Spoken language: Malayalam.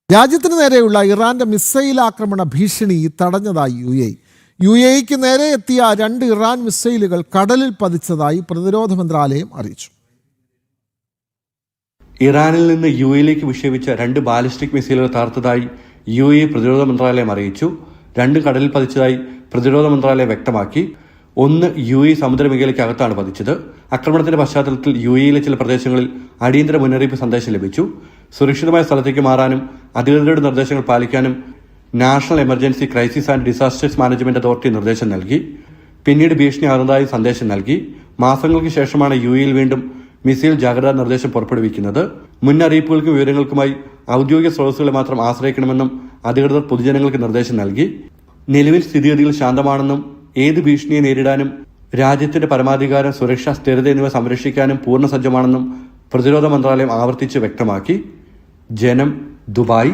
രാജ്യത്തിന് നേരെയുള്ള ഇറാന്റെ മിസൈൽ ആക്രമണ ഭീഷണി തടഞ്ഞതായി യു എക്ക് നേരെ എത്തിയ 2 ഇറാൻ മിസൈലുകൾ കടലിൽ പതിച്ചതായി പ്രതിരോധ മന്ത്രാലയം അറിയിച്ചു. ഇറാനിൽ നിന്ന് യുഎയിലേക്ക് വിക്ഷേപിച്ച 2 ബാലിസ്റ്റിക് മിസൈലുകൾ തകർത്തതായി യുഎഇ പ്രതിരോധ മന്ത്രാലയം അറിയിച്ചു. 2 കടലിൽ പതിച്ചതായി പ്രതിരോധ മന്ത്രാലയം വ്യക്തമാക്കി. 1 യുഎഇ സമുദ്രമേഖലയ്ക്കകത്താണ് പതിച്ചത്. ആക്രമണത്തിന്റെ പശ്ചാത്തലത്തിൽ യുഎയിലെ ചില പ്രദേശങ്ങളിൽ അടിയന്തര മുന്നറിയിപ്പ് സന്ദേശം ലഭിച്ചു. സുരക്ഷിതമായ സ്ഥലത്തേക്ക് മാറാനും അധികൃതരുടെ നിർദ്ദേശങ്ങൾ പാലിക്കാനും national emergency crisis and disasters management authority നിർദ്ദേശം നൽകി. പിന്നീട് ഭീഷണി ആകുന്നതായി സന്ദേശം നൽകി. മാസങ്ങൾക്ക് ശേഷമാണ് യുഎഇയിൽ വീണ്ടും മിസൈൽ ജാഗ്രതാ നിർദ്ദേശം പുറപ്പെടുവിക്കുന്നത്. മുന്നറിയിപ്പുകൾക്കും വിവരങ്ങൾക്കുമായി ഔദ്യോഗിക സ്രോതസ്സുകളെ മാത്രം ആശ്രയിക്കണമെന്നും അധികൃതർ പൊതുജനങ്ങൾക്ക് നിർദ്ദേശം നൽകി. നിലവിൽ സ്ഥിതിഗതികൾ ശാന്തമാണെന്നും ഏത് ഭീഷണിയെ നേരിടാനും രാജ്യത്തിന്റെ പരമാധികാരം, സുരക്ഷ, സ്ഥിരത എന്നിവ സംരക്ഷിക്കാനും പൂർണ്ണ സജ്ജമാണെന്നും പ്രതിരോധ മന്ത്രാലയം ആവർത്തിച്ച് വ്യക്തമാക്കി. ജനം, ദുബായ്.